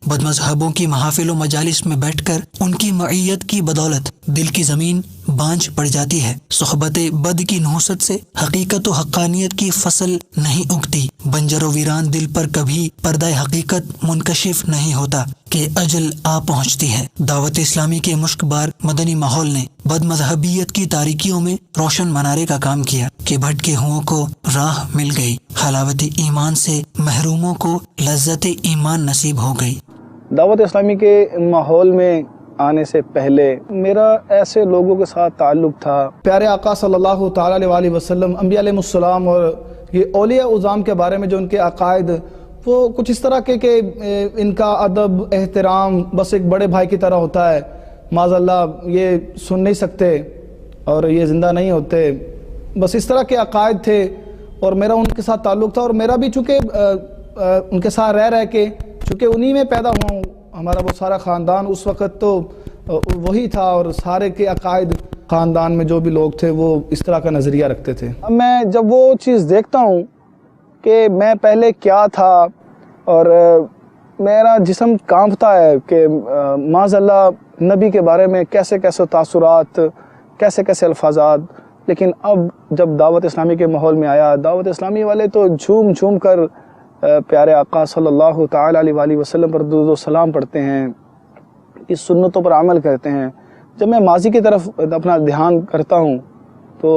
بد مذہبوں کی محافل و مجالس میں بیٹھ کر ان کی معیت کی بدولت دل کی زمین بانجھ پڑ جاتی ہے۔ صحبت بد کی نحوست سے حقیقت و حقانیت کی فصل نہیں اگتی۔ بنجر و ویران دل پر کبھی پردہ حقیقت منکشف نہیں ہوتا کہ اجل آ پہنچتی ہے۔ دعوت اسلامی کے مشک بار مدنی ماحول نے بد مذہبیت کی تاریکیوں میں روشن منارے کا کام کیا کہ بھٹکے ہوں کو راہ مل گئی، حلاوت ایمان سے محروموں کو لذت ایمان نصیب ہو گئی۔ دعوت اسلامی کے ماحول میں آنے سے پہلے میرا ایسے لوگوں کے ساتھ تعلق تھا، پیارے آقا صلی اللہ تعالیٰ علیہ وسلم، انبیاء علیہ السلام اور یہ اولیاء اعظام کے بارے میں جو ان کے عقائد، وہ کچھ اس طرح کے کہ ان کا ادب احترام بس ایک بڑے بھائی کی طرح ہوتا ہے، معاذ اللہ یہ سن نہیں سکتے اور یہ زندہ نہیں ہوتے، بس اس طرح کے عقائد تھے۔ اور میرا ان کے ساتھ تعلق تھا، اور میرا بھی چونکہ ان کے ساتھ رہ کے چونکہ انہی میں پیدا ہوا ہوں، ہمارا وہ سارا خاندان اس وقت تو وہی تھا، اور سارے کے عقائد خاندان میں جو بھی لوگ تھے وہ اس طرح کا نظریہ رکھتے تھے۔ اب میں جب وہ چیز دیکھتا ہوں کہ میں پہلے کیا تھا اور میرا جسم کانپتا ہے کہ معاذ اللہ نبی کے بارے میں کیسے کیسے تاثرات، کیسے کیسے الفاظات، لیکن اب جب دعوت اسلامی کے ماحول میں آیا، دعوت اسلامی والے تو جھوم جھوم کر پیارے آقا صلی اللہ تعالیٰ علیہ وسلم پر درود و سلام پڑھتے ہیں، اس سنتوں پر عمل کرتے ہیں۔ جب میں ماضی کی طرف اپنا دھیان کرتا ہوں تو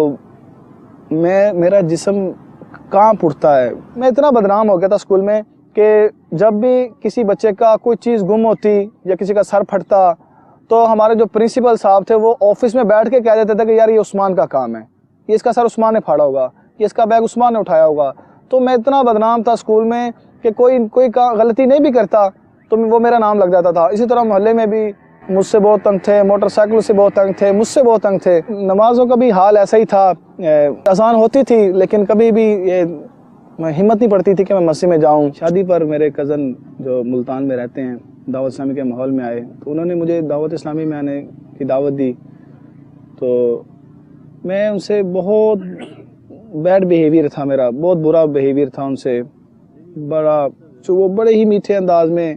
میرا جسم کانپ اٹھتا ہے۔ میں اتنا بدنام ہو گیا تھا اسکول میں کہ جب بھی کسی بچے کا کوئی چیز گم ہوتی یا کسی کا سر پھٹتا تو ہمارے جو پرنسپل صاحب تھے وہ آفس میں بیٹھ کے کہہ دیتے تھے کہ یار یہ عثمان کا کام ہے، یہ اس کا سر عثمان نے پھاڑا ہوگا، یہ اس کا بیگ عثمان نے اٹھایا ہوگا۔ تو میں اتنا بدنام تھا اسکول میں کہ کوئی غلطی نہیں بھی کرتا تو وہ میرا نام لگ جاتا تھا۔ اسی طرح محلے میں بھی مجھ سے بہت تنگ تھے، موٹر سائیکل سے بہت تنگ تھے، مجھ سے بہت تنگ تھے۔ نمازوں کا بھی حال ایسا ہی تھا، اذان ہوتی تھی لیکن کبھی بھی یہ ہمت نہیں پڑتی تھی کہ میں مسجد میں جاؤں۔ شادی پر میرے کزن جو ملتان میں رہتے ہیں دعوت اسلامی کے ماحول میں آئے تو انہوں نے مجھے دعوت اسلامی میں آنے کی دعوت دی، تو میں ان سے بہت بیڈ بیہیویئر تھا، میرا بہت برا بیہیویئر تھا ان سے، وہ بڑے ہی میٹھے انداز میں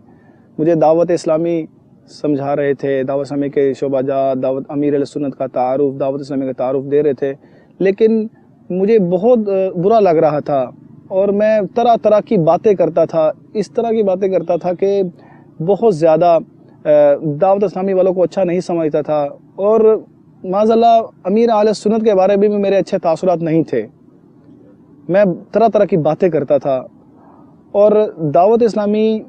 مجھے دعوت اسلامی سمجھا رہے تھے، دعوت اسلامی کے شعبہ جات، دعوت امیر علیہ سنت کا تعارف، دعوت اسلامی کا تعارف دے رہے تھے، لیکن مجھے بہت برا لگ رہا تھا اور میں طرح طرح کی باتیں کرتا تھا، اس طرح کی باتیں کرتا تھا کہ بہت زیادہ دعوت اسلامی والوں کو اچھا نہیں سمجھتا تھا، اور معاذ اللہ امیر اہل سنت کے بارے میں بھی میرے اچھے تاثرات نہیں تھے۔ میں طرح طرح کی باتیں کرتا تھا اور دعوت اسلامی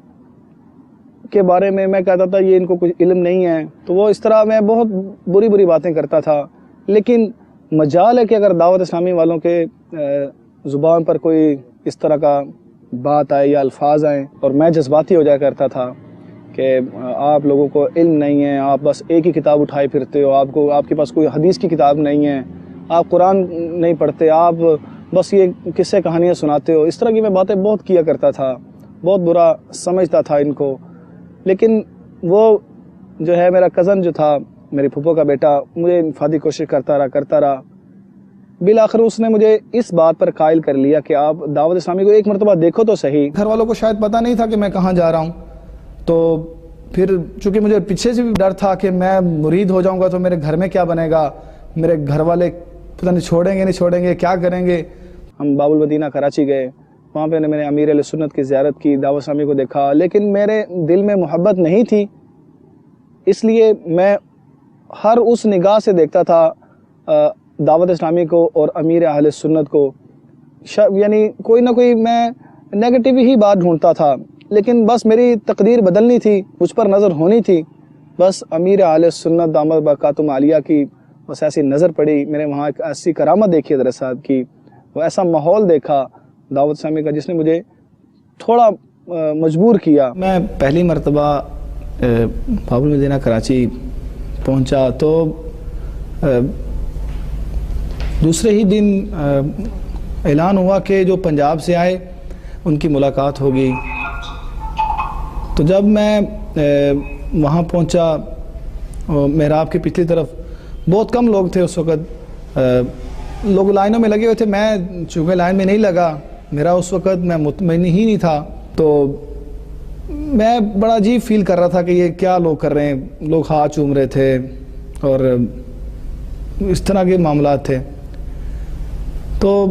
کے بارے میں میں کہتا تھا یہ ان کو کچھ علم نہیں ہے، تو وہ اس طرح میں بہت بری بری باتیں کرتا تھا۔ لیکن مجال ہے کہ اگر دعوت اسلامی والوں کے زبان پر کوئی اس طرح کا بات آئے یا الفاظ آئیں اور میں جذباتی ہو جایا کرتا تھا کہ آپ لوگوں کو علم نہیں ہے، آپ بس ایک ہی کتاب اٹھائے پھرتے ہو، آپ کے پاس کوئی حدیث کی کتاب نہیں ہے، آپ قرآن نہیں پڑھتے، آپ بس یہ قصے کہانیاں سناتے ہو، اس طرح کی میں باتیں بہت کیا کرتا تھا، بہت برا سمجھتا تھا ان کو۔ لیکن وہ جو ہے میرا کزن جو تھا، میری پھپھو کا بیٹا، مجھے انفرادی کوشش کرتا رہا، بالآخر اس نے مجھے اس بات پر قائل کر لیا کہ آپ دعوت اسلامی کو ایک مرتبہ دیکھو تو صحیح۔ گھر والوں کو شاید پتہ نہیں تھا کہ میں کہاں جا رہا ہوں، تو پھر چونکہ مجھے پیچھے سے بھی ڈر تھا کہ میں مرید ہو جاؤں گا تو میرے گھر میں کیا بنے گا، میرے گھر والے پتہ نہیں چھوڑیں گے کیا کریں گے۔ ہم باب المدینہ کراچی گئے، وہاں پہ میں نے امیر علیہ سنت کی زیارت کی، دعوت اسلامی کو دیکھا، لیکن میرے دل میں محبت نہیں تھی، اس لیے میں ہر اس نگاہ سے دیکھتا تھا دعوت اسلامی کو اور امیر اہل سنت کو، یعنی کوئی نہ کوئی میں نیگیٹو ہی بات ڈھونڈتا تھا، لیکن بس میری تقدیر بدلنی تھی، مجھ پر نظر ہونی تھی، بس امیر اہل سنت دامت برکاتہم عالیہ کی بس ایسی نظر پڑی، میں نے وہاں ایک ایسی کرامت دیکھی حضرت صاحب کی، وہ ایسا ماحول دیکھا دعوت اسلامی کا جس نے مجھے تھوڑا مجبور کیا۔ میں پہلی مرتبہ باب المدینہ کراچی پہنچا تو دوسرے ہی دن اعلان ہوا کہ جو پنجاب سے آئے ان کی ملاقات ہوگی۔ تو جب میں وہاں پہنچا، محراب کی پچھلی طرف بہت کم لوگ تھے اس وقت، لوگ لائنوں میں لگے ہوئے تھے، میں چونکہ لائن میں نہیں لگا، میرا اس وقت میں مطمئن ہی نہیں تھا، تو میں بڑا عجیب فیل کر رہا تھا کہ یہ کیا لوگ کر رہے ہیں. لوگ ہاتھ چوم رہے تھے اور اس طرح کے معاملات تھے. تو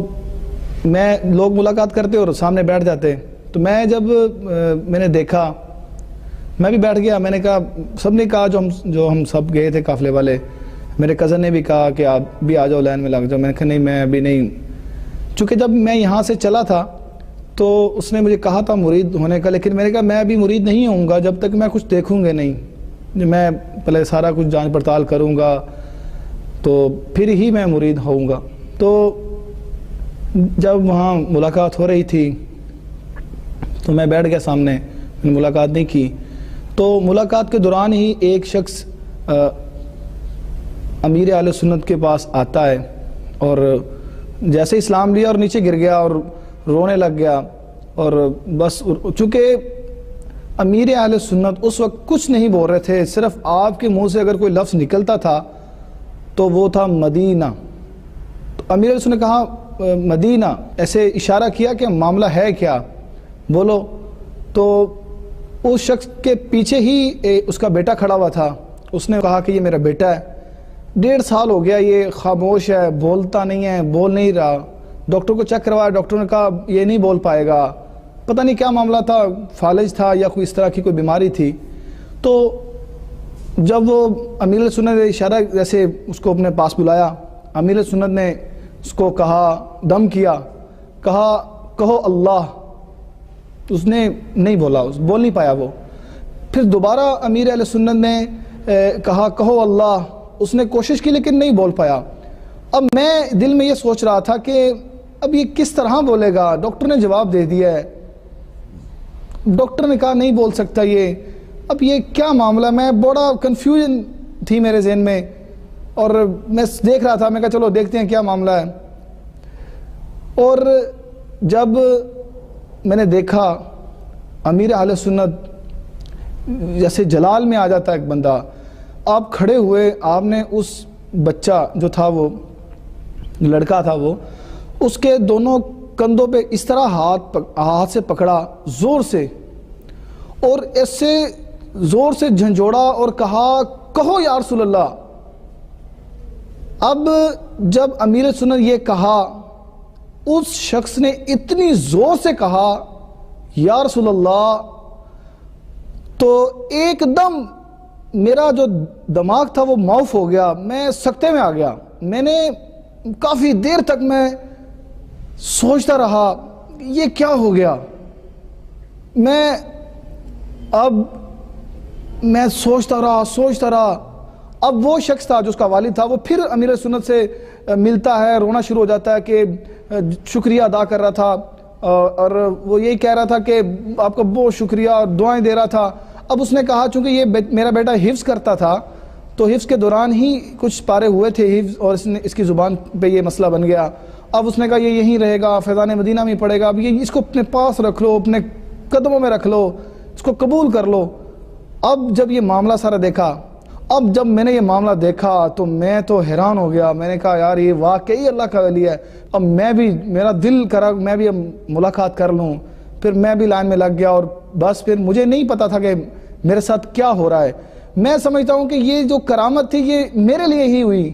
لوگ ملاقات کرتے اور سامنے بیٹھ جاتے. تو میں جب میں نے دیکھا میں بھی بیٹھ گیا. میں نے کہا, سب نے کہا جو ہم سب گئے تھے قافلے والے, میرے کزن نے بھی کہا کہ آپ بھی آ جاؤ لائن میں لگ جاؤ. میں نے کہا نہیں, میں ابھی نہیں. چونکہ جب میں یہاں سے چلا تھا تو اس نے مجھے کہا تھا مرید ہونے کا, لیکن میں نے کہا میں ابھی مرید نہیں ہوں گا جب تک میں کچھ دیکھوں گا نہیں. میں پہلے سارا کچھ جانچ پڑتال کروں گا تو پھر ہی میں مرید ہوں گا. تو جب وہاں ملاقات ہو رہی تھی تو میں بیٹھ گیا سامنے, میں نے ملاقات نہیں کی. تو ملاقات کے دوران ہی ایک شخص امیر اہل سنت کے پاس آتا ہے اور جیسے اسلام لیا اور نیچے گر گیا اور رونے لگ گیا. اور بس چونکہ امیر اہل سنت اس وقت کچھ نہیں بول رہے تھے, صرف آپ کے منہ سے اگر کوئی لفظ نکلتا تھا تو وہ تھا مدینہ. تو امیر اہل سنت نے کہا مدینہ, ایسے اشارہ کیا کہ معاملہ ہے کیا, بولو. تو اس شخص کے پیچھے ہی اس کا بیٹا کھڑا ہوا تھا. اس نے کہا کہ یہ میرا بیٹا ہے, 1.5 سال ہو گیا یہ خاموش ہے, بولتا نہیں ہے, بول نہیں رہا. ڈاکٹر کو چیک کروایا, ڈاکٹر نے کہا یہ نہیں بول پائے گا. پتہ نہیں کیا معاملہ تھا, فالج تھا یا کوئی اس طرح کی کوئی بیماری تھی. تو جب وہ امیر سنت نے اشارہ جیسے اس کو اپنے پاس بلایا, امیر سنت نے اس کو کہا, دم کیا, کہا کہو اللہ. اس نے نہیں بولا, بول نہیں پایا وہ. پھر دوبارہ امیر اہل سنت نے کہا کہو اللہ. اس نے کوشش کی لیکن نہیں بول پایا. اب میں دل میں یہ سوچ رہا تھا کہ اب یہ کس طرح بولے گا. ڈاکٹر نے جواب دے دیا ہے, ڈاکٹر نے کہا نہیں بول سکتا یہ. اب یہ کیا معاملہ, میں بڑا کنفیوژن تھی میرے ذہن میں اور میں دیکھ رہا تھا. میں کہا چلو دیکھتے ہیں کیا معاملہ ہے. اور جب میں نے دیکھا امیر اہل سنت جیسے جلال میں آ جاتا ہے ایک بندہ, آپ کھڑے ہوئے, آپ نے اس بچہ جو تھا, وہ لڑکا تھا, وہ اس کے دونوں کندھوں پہ اس طرح ہاتھ سے پکڑا زور سے اور ایسے زور سے جھنجھوڑا اور کہا کہو یا رسول اللہ. اب جب امیر سنت یہ کہا, اس شخص نے اتنی زور سے کہا یا رسول اللہ, تو ایک دم میرا جو دماغ تھا وہ معاف ہو گیا, میں سکتے میں آ گیا. میں نے کافی دیر تک میں سوچتا رہا یہ کیا ہو گیا. میں سوچتا رہا. اب وہ شخص تھا جو اس کا والد تھا, وہ پھر امیر سنت سے ملتا ہے, رونا شروع ہو جاتا ہے کہ شکریہ ادا کر رہا تھا اور وہ یہی کہہ رہا تھا کہ آپ کا بہت شکریہ اور دعائیں دے رہا تھا. اب اس نے کہا چونکہ یہ میرا بیٹا حفظ کرتا تھا تو حفظ کے دوران ہی کچھ پارے ہوئے تھے حفظ, اور اس کی زبان پہ یہ مسئلہ بن گیا. اب اس نے کہا یہ یہیں رہے گا, فیضان مدینہ میں پڑھے گا. اب یہ اس کو اپنے پاس رکھ لو, اپنے قدموں میں رکھ لو, اس کو قبول کر لو. اب جب یہ معاملہ سارا دیکھا, جب میں نے یہ معاملہ دیکھا تو میں تو حیران ہو گیا. میں نے کہا یار یہ واقعی اللہ کا ولی ہے. اب میرا دل کرا میں بھی اب ملاقات کر لوں. پھر میں بھی لائن میں لگ گیا اور بس پھر مجھے نہیں پتا تھا کہ میرے ساتھ کیا ہو رہا ہے. میں سمجھتا ہوں کہ یہ جو کرامت تھی یہ میرے لیے ہی ہوئی.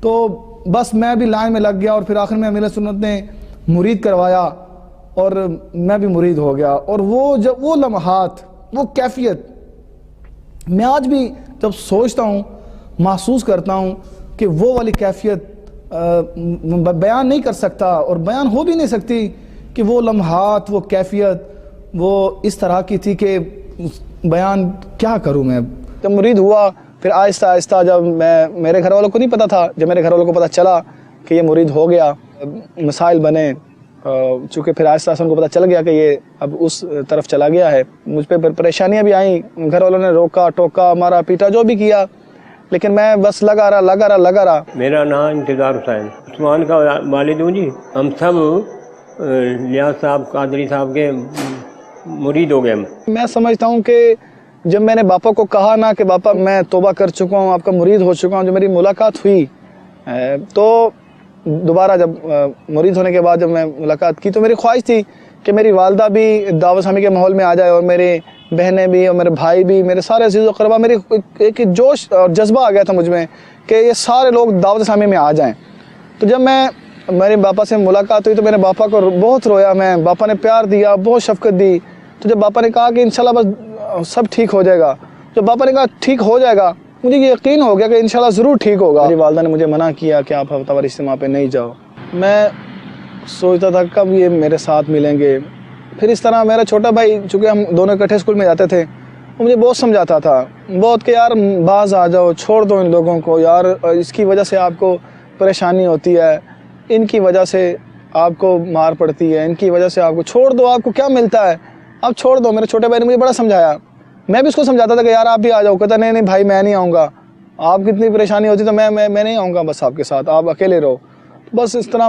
تو بس میں بھی لائن میں لگ گیا اور پھر آخر میں امیر سنت نے مرید کروایا اور میں بھی مرید ہو گیا. اور وہ لمحات, وہ کیفیت, میں آج بھی جب سوچتا ہوں محسوس کرتا ہوں کہ وہ والی کیفیت بیان نہیں کر سکتا اور بیان ہو بھی نہیں سکتی کہ وہ لمحات, وہ کیفیت وہ اس طرح کی تھی کہ بیان کیا کروں میں. جب مرید ہوا پھر آہستہ آہستہ, جب میرے گھر والوں کو نہیں پتا تھا, جب میرے گھر والوں کو پتا چلا کہ یہ مرید ہو گیا, مسائل بنے, چونکہ پھر آہستہ آہستہ ان کو پتا چل گیا کہ یہ اب اس طرف چلا گیا ہے. مجھ پہ پھر پریشانیاں بھی آئیں, گھر والوں نے روکا ٹوکا مارا پیٹا جو بھی کیا, لیکن میں بس لگا رہا. میرا نام انتظار حسین عثمان کا والد ہوں جی. ہم سب لیاز صاحب قادری صاحب کے مرید ہو گئے. میں سمجھتا ہوں کہ جب میں نے باپا کو کہا نا کہ باپا میں توبہ کر چکا ہوں, آپ کا مرید ہو چکا ہوں, جو میری ملاقات ہوئی تو دوبارہ جب مرید ہونے کے بعد جب میں ملاقات کی تو میری خواہش تھی کہ میری والدہ بھی دعوت اسلامی کے ماحول میں آ جائے اور میرے بہنیں بھی اور میرے بھائی بھی، میرے سارے عزیز و اقربا، میری ایک جوش اور جذبہ آ گیا تھا مجھ میں کہ یہ سارے لوگ دعوت اسلامی میں آ جائیں۔ تو جب میرے باپا سے ملاقات ہوئی تو میرے باپا کو بہت رویا میں، باپا نے پیار دیا، بہت شفقت دی۔ تو جب باپا نے کہا کہ انشاءاللہ بس سب ٹھیک ہو جائے گا، جب باپا نے کہا ٹھیک ہو جائے گا، مجھے یہ یقین ہو گیا کہ انشاءاللہ ضرور ٹھیک ہوگا۔ میری والدہ نے مجھے منع کیا کہ آپ ہفتہ وار اجتماع پہ نہیں جاؤ۔ میں سوچتا تھا کب یہ میرے ساتھ ملیں گے۔ پھر اس طرح میرا چھوٹا بھائی، چونکہ ہم دونوں اکٹھے اسکول میں جاتے تھے، وہ مجھے بہت سمجھاتا تھا بہت کہ یار باز آ جاؤ، چھوڑ دو ان لوگوں کو یار، اس کی وجہ سے آپ کو پریشانی ہوتی ہے، ان کی وجہ سے آپ کو مار پڑتی ہے، ان کی وجہ سے آپ کو چھوڑ دو، آپ کو کیا ملتا ہے، آپ چھوڑ دو۔ میرے چھوٹے بھائی نے مجھے بڑا سمجھایا، میں بھی اس کو سمجھاتا تھا کہ یار آپ بھی آ جاؤ۔ کہتا نہیں بھائی میں نہیں آؤں گا، آپ کی اتنی پریشانی ہوتی تو میں نہیں آؤں گا بس آپ کے ساتھ، آپ اکیلے رہو۔ بس اس طرح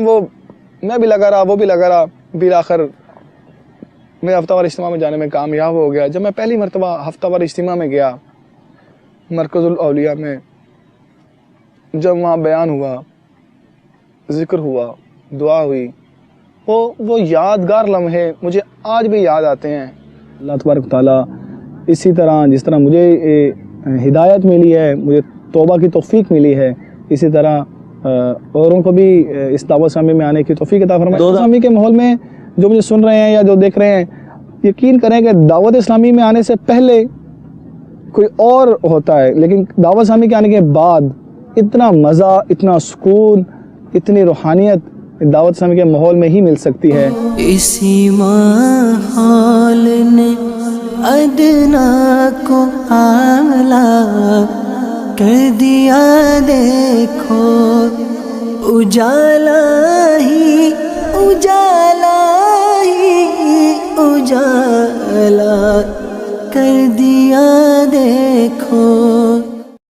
میں بھی لگا رہا، وہ بھی لگا رہا، بالآخر میں ہفتہ وار اجتماع میں جانے میں کامیاب ہو گیا۔ جب میں پہلی مرتبہ ہفتہ وار اجتماع میں گیا مرکز الاولیاء میں، جب وہاں بیان ہوا، ذکر ہوا، دعا ہوئی، وہ یادگار لمحے مجھے آج بھی یاد آتے ہیں۔ اللہ تبارک تعالیٰ اسی طرح جس طرح مجھے ہدایت ملی ہے، مجھے توبہ کی توفیق ملی ہے، اسی طرح اوروں کو بھی اس دعوت اسلامی میں آنے کی توفیق عطا فرمائے۔ دعوت اسلامی کے ماحول میں جو مجھے سن رہے ہیں یا جو دیکھ رہے ہیں، یقین کریں کہ دعوت اسلامی میں آنے سے پہلے کوئی اور ہوتا ہے، لیکن دعوت اسلامی کے آنے کے بعد اتنا مزہ، اتنا سکون، اتنی روحانیت دعوت اسلامی کے ماحول میں ہی مل سکتی ہے۔ اسی ماحول نے ادنا کو اعلیٰ کر دیا، دیکھو اجالا ہی اجالا ہی اجالا کر دیا، دیکھو